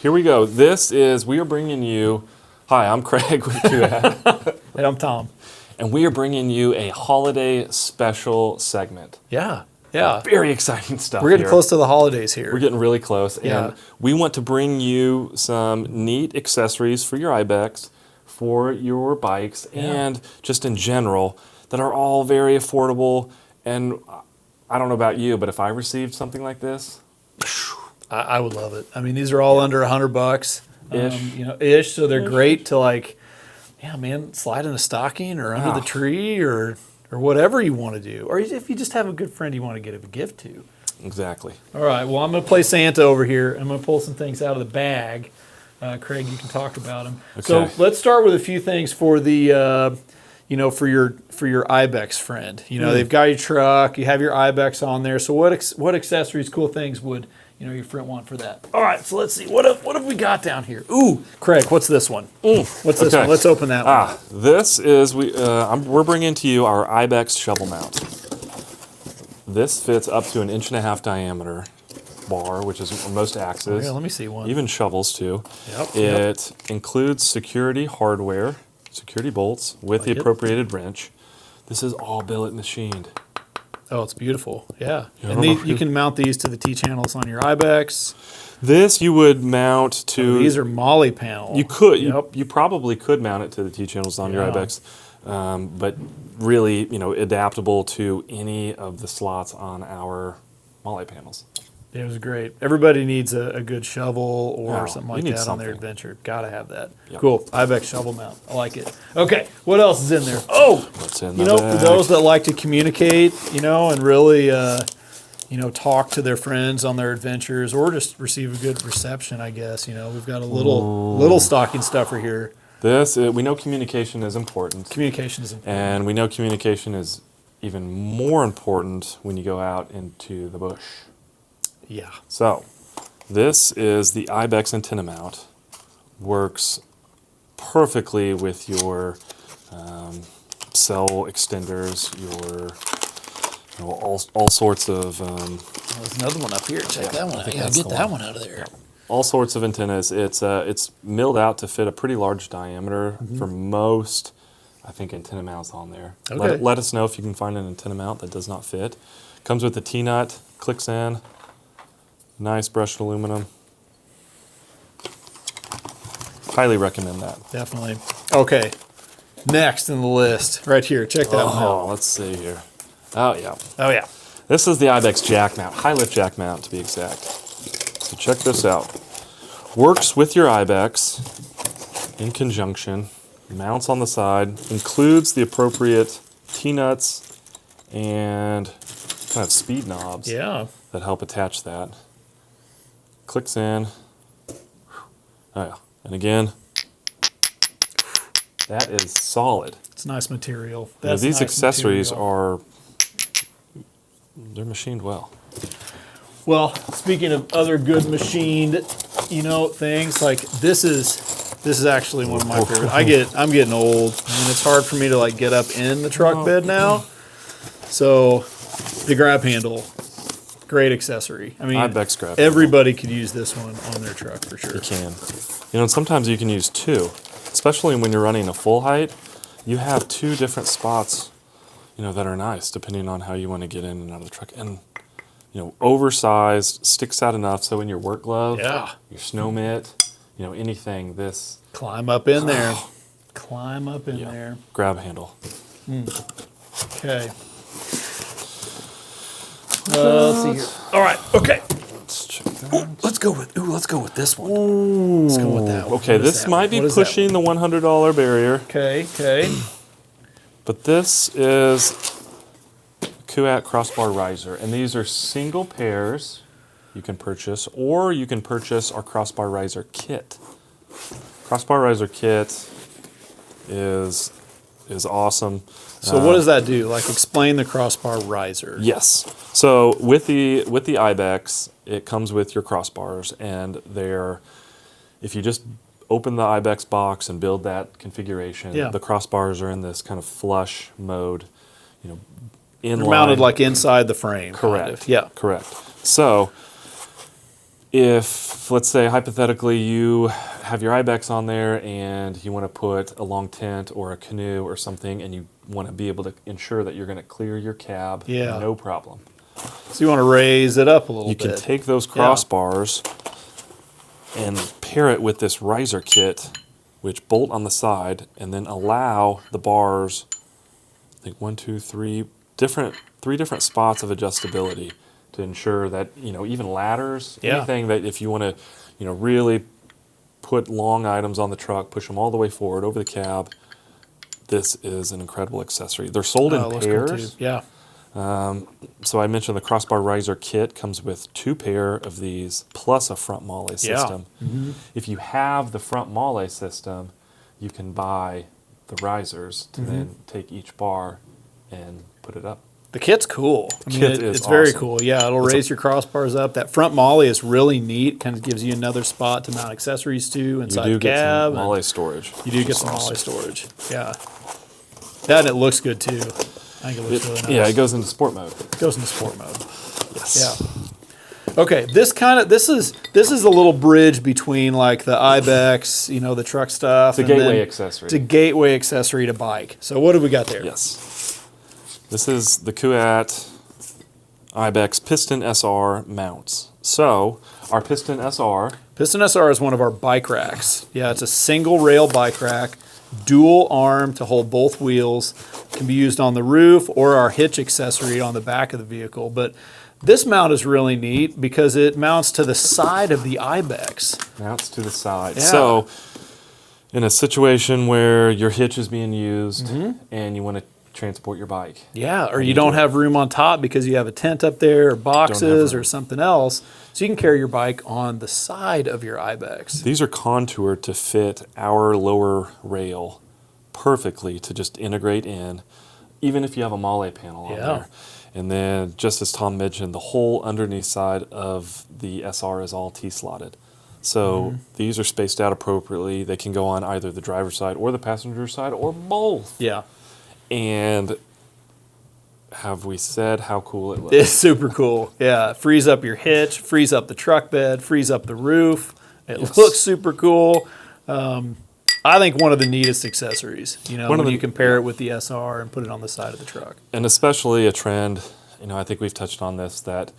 here we go. We are bringing you, hi, I'm Craig with Küat. And I'm Tom. And we are bringing you a holiday special segment. Yeah. Very exciting stuff. We're getting close to the holidays here. We're getting really close. Yeah. And we want to bring you some neat accessories for your IBEX, for your bikes, and just in general, that are all very affordable. And I don't know about you, but if I received something like this, I would love it. I mean, these are all under $100 ish. Ish. So they're great to like, yeah, man, slide in a stocking or under the tree or whatever you want to do. Or if you just have a good friend you want to get a gift to. Exactly. All right. Well, I'm going to play Santa over here. I'm going to pull some things out of the bag. Craig, you can talk about them. Okay. So let's start with a few things for the, for your IBEX friend. They've got your truck. You have your IBEX on there. So what accessories, cool things would your friend want for that? All right. So let's see. What have we got down here? Ooh, Craig, what's this one? What's this one? Let's open that one. This is we're bringing to you our IBEX shovel mount. This fits up to 1.5 inch diameter bar, which is most axes. Yeah, let me see one. Even shovels too. Yep. It includes security hardware, security bolts with the appropriated wrench. This is all billet machined. Oh, it's beautiful. Yeah. And you can mount these to the T-channels on your IBEX. This you would mount to... these are Molly panel. You could. You probably could mount it to the T-channels on your IBEX. But really, adaptable to any of the slots on our Molly panels. It was great. Everybody needs a good shovel or something like that on their adventure. Gotta have that. Yep. Cool. IBEX shovel mount. I like it. Okay. What else is in there? Oh, what's in the bag? For those that like to communicate, and really, talk to their friends on their adventures or just receive a good reception, I guess. We've got a little stocking stuffer here. We know communication is important. Communication is important. And we know communication is even more important when you go out into the bush. Yeah. So, this is the IBEX antenna mount. Works perfectly with your cell extenders, your all sorts of. There's another one up here. Check that one out. Get that one out of there. All sorts of antennas. It's milled out to fit a pretty large diameter for most, I think, antenna mounts on there. Okay. Let us know if you can find an antenna mount that does not fit. Comes with a T-nut, clicks in. Nice brushed aluminum. Highly recommend that. Definitely. Okay. Next in the list, right here. Check that one out. Let's see here. Oh yeah. This is the IBEX jack mount, high lift jack mount to be exact. So check this out. Works with your IBEX in conjunction. Mounts on the side. Includes the appropriate T-nuts and kind of speed knobs. Yeah. That help attach that. Clicks in. Oh yeah. And again, that is solid. It's nice material. These accessories they're machined well. Well, speaking of other good machined, things like this is actually one of my favorites. I'm getting old, and it's hard for me to get up in the truck bed now. So the grab handle. Great accessory. I mean, IBEX grab everybody could use this one on their truck for sure. You can. And sometimes you can use two, especially when you're running a full height. You have two different spots, that are nice depending on how you want to get in and out of the truck. And, oversized, sticks out enough so in your work glove, your snow mitt, anything, this. Climb up in there. Climb up in there. Grab handle. Okay. Let's see here. All right. Okay. Let's check that. Let's go with this one. Let's go with that one. Okay, this might be pushing the $100 barrier. Okay. But this is Küat Crossbar Riser, and these are single pairs you can purchase, or you can purchase our Crossbar Riser kit. Crossbar Riser kit is awesome. So what does that do? Explain the Crossbar Riser. Yes. So with the IBEX, it comes with your crossbars, and if you just open the IBEX box and build that configuration, the crossbars are in this kind of flush mode, They're mounted inside the frame. Correct. Yeah. Correct. So if, let's say, hypothetically, you have your IBEX on there and you want to put a long tent or a canoe or something, and you want to be able to ensure that you're going to clear your cab, no problem. So you want to raise it up a little bit. You can take those crossbars and pair it with this riser kit, which bolt on the side, and then allow the bars, I think 1, 2, 3 different spots of adjustability to ensure that, even ladders, anything that if you want to, really put long items on the truck, push them all the way forward over the cab, this is an incredible accessory. They're sold in pairs. Yeah. So I mentioned the Crossbar Riser kit comes with 2 pair of these plus a front MOLLE system. If you have the front MOLLE system, you can buy the risers to then take each bar and put it up. The kit's cool. It's awesome. very cool. Yeah, it'll raise your crossbars up. That front MOLLE is really neat. Kind of gives you another spot to mount accessories to inside the cab. You do get some MOLLE storage. You do get some MOLLE storage. Yeah. That, and it looks good too. I think it looks really nice. Yeah, it goes into sport mode. It goes into sport mode. Yes. Yeah. Okay, this is a little bridge between like the IBEX, the truck stuff. It's a gateway accessory. It's a gateway accessory to bike. So what have we got there? Yes. This is the Küat IBEX Piston SR mounts. So our Piston SR. Piston SR is one of our bike racks. Yeah, it's a single rail bike rack, dual arm to hold both wheels. Can be used on the roof or our hitch accessory on the back of the vehicle. But this mount is really neat because it mounts to the side of the IBEX. Mounts to the side. Yeah. So in a situation where your hitch is being used and you want to transport your bike. Yeah, or you don't have room on top because you have a tent up there or boxes or something else. So you can carry your bike on the side of your IBEX. These are contoured to fit our lower rail perfectly to just integrate in, even if you have a MOLLE panel on there. And then, just as Tom mentioned, the whole underneath side of the SR is all T-slotted. So these are spaced out appropriately. They can go on either the driver's side or the passenger side or both. Yeah. And have we said how cool it looks? It's super cool. Yeah, it frees up your hitch, frees up the truck bed, frees up the roof. It looks super cool. I think one of the neatest accessories, when you compare it with the SR and put it on the side of the truck. And especially a trend, I think we've touched on this, that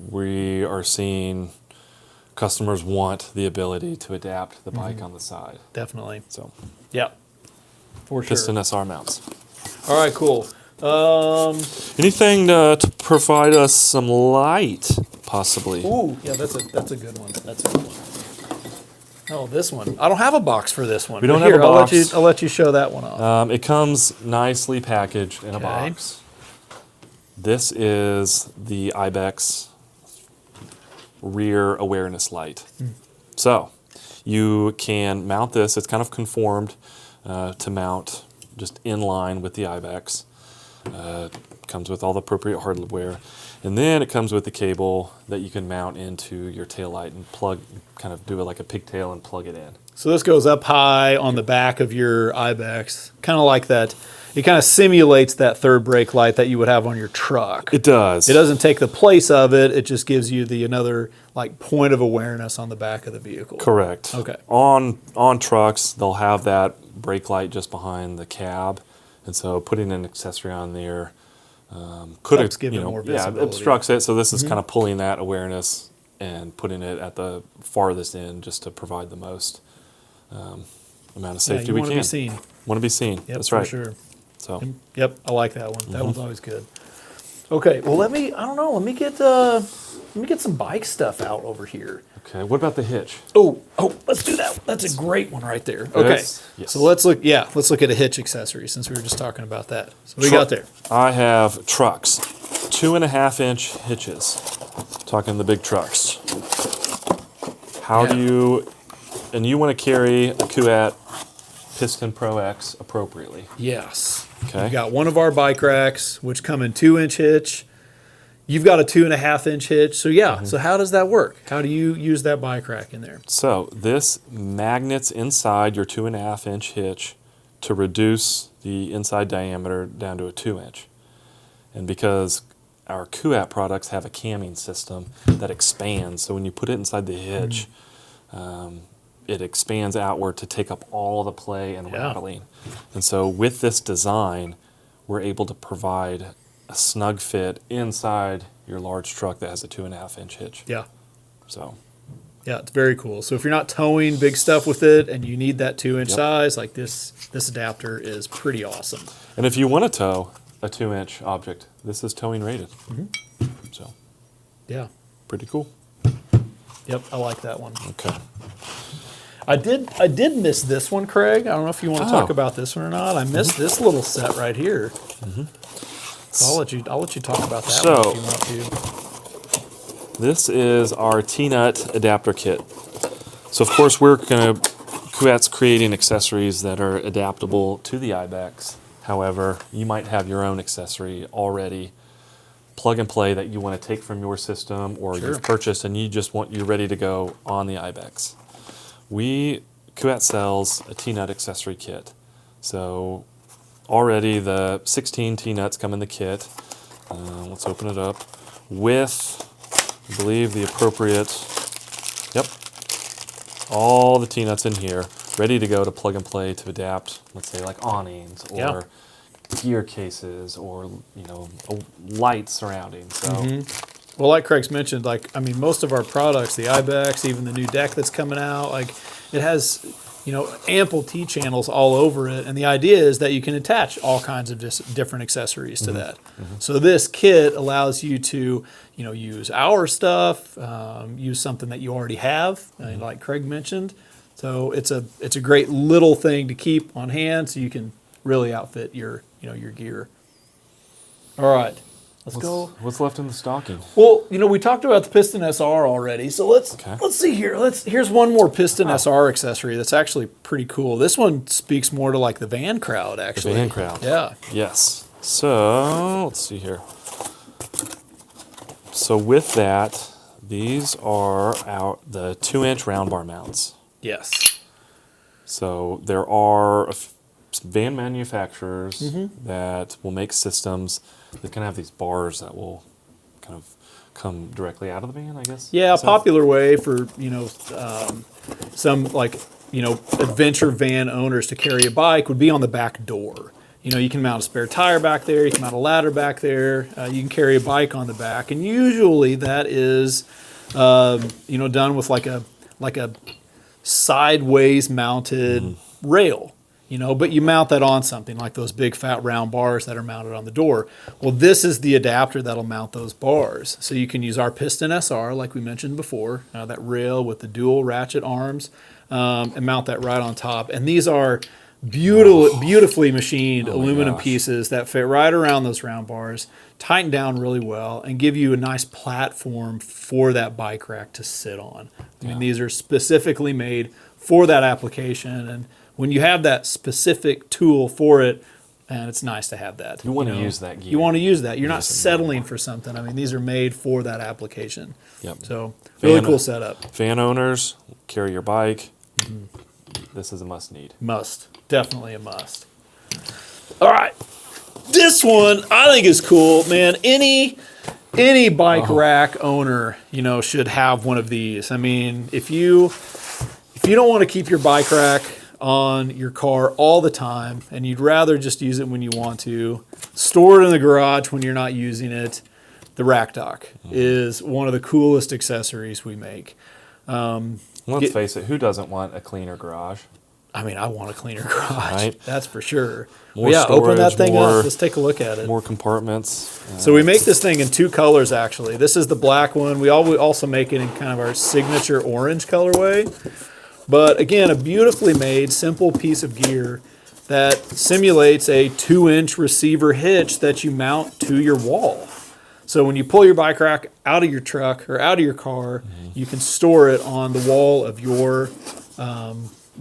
we are seeing customers want the ability to adapt the bike on the side. Definitely. So, yeah, for sure. Piston SR mounts. All right, cool. Anything to provide us some light, possibly? Ooh, yeah, that's a good one. That's a good one. Oh, this one. I don't have a box for this one. We don't have a box. I'll let you show that one off. It comes nicely packaged in a box. This is the IBEX rear awareness light. So you can mount this. It's kind of conformed to mount just in line with the IBEX. Comes with all the appropriate hardware. And then it comes with the cable that you can mount into your taillight and plug, kind of do it like a pigtail and plug it in. So this goes up high on the back of your IBEX, kind of like that. It kind of simulates that third brake light that you would have on your truck. It does. It doesn't take the place of it. It just gives you another point of awareness on the back of the vehicle. Correct. Okay. On trucks, they'll have that brake light just behind the cab, and so putting an accessory on there could give it more visibility. It obstructs it. So this is kind of pulling that awareness and putting it at the farthest end just to provide the most amount of safety we can. Want to be seen. Want to be seen. Yep, that's right. For sure. So. Yep, I like that one. That one's always good. Okay, well let me get some bike stuff out over here. Okay, what about the hitch? Oh, let's do that. That's a great one right there. Okay, yes. So let's look at a hitch accessory since we were just talking about that. So what do you got there? I have trucks, 2.5-inch hitches. Talking the big trucks. How do you, and you want to carry a Kuat Piston Pro X appropriately? Yes. Okay. We've got one of our bike racks, which come in 2-inch hitch. You've got a 2.5-inch hitch. So so how does that work? How do you use that bike rack in there? So this magnets inside your 2.5-inch hitch to reduce the inside diameter down to a 2-inch. And because our Küat products have a camming system that expands. So when you put it inside the hitch, it expands outward to take up all the play and rattling. And so with this design, we're able to provide a snug fit inside your large truck that has a 2.5-inch hitch. Yeah. So. Yeah, it's very cool. So if you're not towing big stuff with it and you need that 2-inch size, like this adapter is pretty awesome. And if you want to tow a 2-inch object, this is towing rated. So. Yeah. Pretty cool. Yep, I like that one. Okay. I did miss this one, Craig. I don't know if you want to talk about this one or not. I missed this little set right here. So I'll let you talk about that one if you want to. This is our T-nut adapter kit. So of course Kuat's creating accessories that are adaptable to the IBEX. However, you might have your own accessory already plug and play that you want to take from your system or you've purchased and you're ready to go on the IBEX. Kuat sells a T-nut accessory kit. So already the 16 T-nuts come in the kit. Let's open it up with, I believe, the appropriate, all the T-nuts in here, ready to go to plug and play to adapt, let's say like awnings or gear cases or, light surrounding. So. Well, like Craig's mentioned, most of our products, the IBEX, even the new deck that's coming out, it has, ample T channels all over it. And the idea is that you can attach all kinds of different accessories to that. So this kit allows you to, use our stuff, use something that you already have, like Craig mentioned. So it's a great little thing to keep on hand so you can really outfit your gear. All right. Let's go. What's left in the stocking? Well, we talked about the Piston SR already, so let's see here. Here's one more Piston SR accessory that's actually pretty cool. This one speaks more to like the van crowd, actually. The van crowd. Yeah. Yes. So let's see here. So with that, these are the 2-inch round bar mounts. Yes. So there are van manufacturers that will make systems that can have these bars that will kind of come directly out of the van, I guess. Yeah, a popular way for, some adventure van owners to carry a bike would be on the back door. You can mount a spare tire back there, you can mount a ladder back there, you can carry a bike on the back. And usually that is, done with like a sideways mounted rail. But you mount that on something like those big fat round bars that are mounted on the door. Well, this is the adapter that'll mount those bars. So you can use our Piston SR, like we mentioned before, that rail with the dual ratchet arms, and mount that right on top. And these are beautifully machined aluminum pieces that fit right around those round bars, tighten down really well, and give you a nice platform for that bike rack to sit on. I mean, these are specifically made for that application, and when you have that specific tool for it, and it's nice to have that. You want to use that gear. You want to use that. You're not settling for something. I mean, these are made for that application. Yep. So, really cool setup. Fan owners, carry your bike. This is a must-need. Must. Definitely a must. All right. This one I think is cool, man. Any bike rack owner, should have one of these. I mean, if you don't want to keep your bike rack on your car all the time and you'd rather just use it when you want to, store it in the garage when you're not using it, the RackDock is one of the coolest accessories we make. Let's face it, who doesn't want a cleaner garage? I mean, I want a cleaner garage. Right. That's for sure. More storage, open that thing up. Let's take a look at it. More compartments. So we make this thing in 2 colors, actually. This is the black one. We also make it in kind of our signature orange colorway. But again, a beautifully made, simple piece of gear that simulates a 2-inch receiver hitch that you mount to your wall. So when you pull your bike rack out of your truck or out of your car, you can store it on the wall of your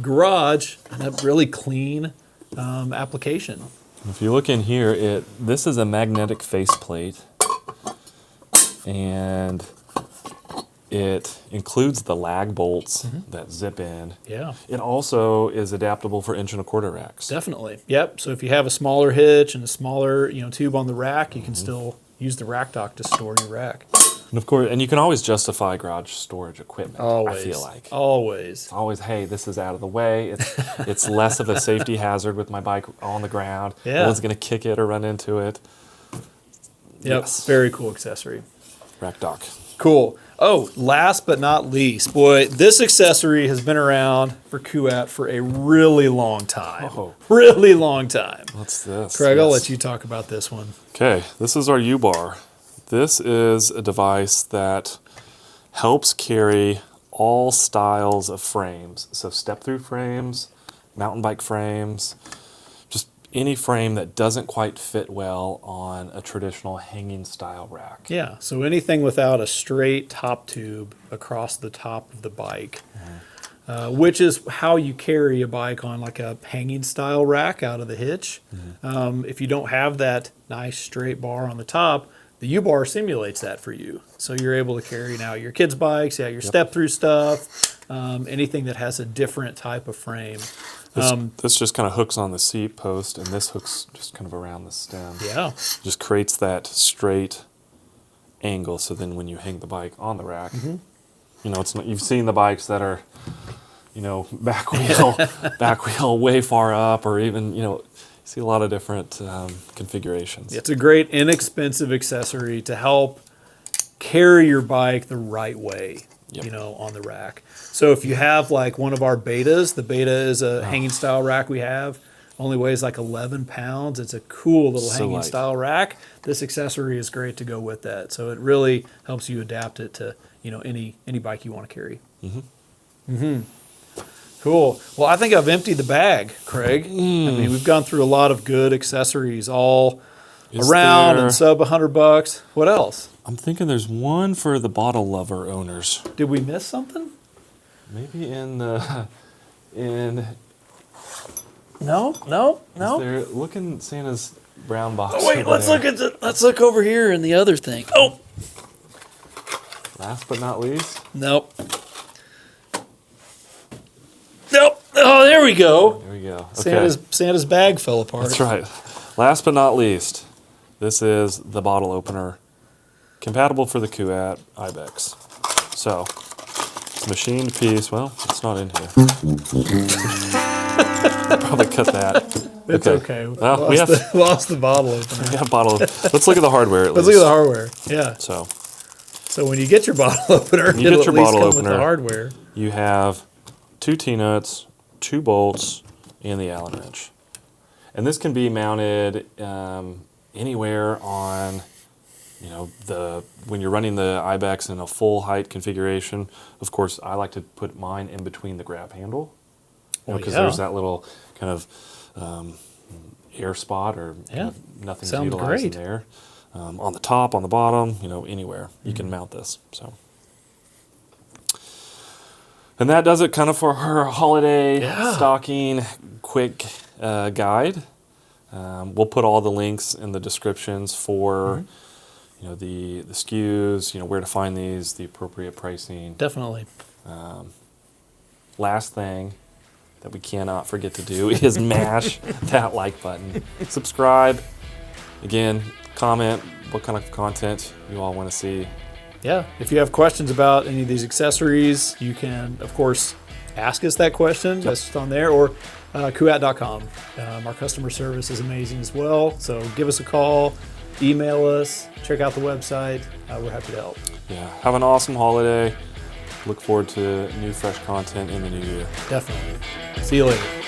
garage in a really clean application. If you look in here, this is a magnetic faceplate, and it includes the lag bolts that zip in. Yeah. It also is adaptable for 1.25-inch racks. Definitely. Yep. So if you have a smaller hitch and a smaller, tube on the rack, you can still, use the RackDock to store your rack. And of course, and you can always justify garage storage equipment. Always. I feel like Always. always, hey, this is out of the way. It's less of a safety hazard with my bike on the ground. Yeah. No one's gonna kick it or run into it. Yep. Yes. Very cool accessory. RackDock. Cool. Oh, last but not least, boy, this accessory has been around for Kuat for a really long time. Oh. Really long time. What's this? Craig, I'll Yes. let you talk about this one. Okay, this is our U-bar. This is a device that helps carry all styles of frames. So step-through frames, mountain bike frames, just any frame that doesn't quite fit well on a traditional hanging style rack. Yeah, so anything without a straight top tube across the top of the bike, which is how you carry a bike on like a hanging style rack out of the hitch. If you don't have that nice straight bar on the top, the U-bar simulates that for you. So you're able to carry now your kids' bikes, your step-through stuff, anything that has a different type of frame. This just kind of hooks on the seat post, and this hooks just kind of around the stem. Yeah. Just creates that straight angle, so then when you hang the bike on the rack, you know, it's not, you've seen the bikes that are, you know, back wheel way far up, or even, you know, see a lot of different configurations. It's a great inexpensive accessory to help carry your bike the right way, you know, on the rack. So if you have like one of our betas, the beta is a hanging style rack we have, only weighs like 11 pounds. It's a cool little hanging light. style rack. This accessory is great to go with that. So it really helps you adapt it to, you know, any bike you want to carry. Cool. Well, I think I've emptied the bag, Craig. I mean, we've gone through a lot of good accessories, all around and sub $100. What else? I'm thinking there's one for the bottle lover owners. Did we miss something? Maybe in the No. They're looking Santa's brown box. Oh, wait, let's look over here in the other thing. Oh, Last but not least, nope. Oh, there we go. there we go. Okay. Santa's bag fell apart. That's right. Last but not least, this is the bottle opener, compatible for the Küat IBEX. So, it's a machined piece. Well, it's not in here. Probably cut that. It's okay. Well, Lost the bottle opener. we have bottle. Let's look at the hardware at Let's least. look at the hardware. Yeah. So when you get your bottle opener, you it'll get your at least bottle come opener, with the hardware. you have 2 T-nuts, 2 bolts, and the Allen wrench. And this can be mounted anywhere on, you know, when you're running the IBEX in a full height configuration. Of course, I like to put mine in between the grab handle, because there's that little kind of air spot, or kind of nothing's Sounds utilized in great. there. On the top, on the bottom, you know, anywhere you can mount this. So. And that does it kind of for her holiday stocking quick guide. We'll put all the links in the descriptions for you know, the SKUs, you know, where to find these, the appropriate pricing. Definitely. Last thing that we cannot forget to do is mash that like button. Subscribe. Again, comment what kind of content you all want to see. Yeah, if you have questions about any of these accessories, you can, of course, ask us that question. That's just on there, or Küat.com. Our customer service is amazing as well. So give us a call, email us, check out the website. We're happy to help. Yeah, have an awesome holiday. Look forward to new, fresh content in the new year. Definitely. See you later.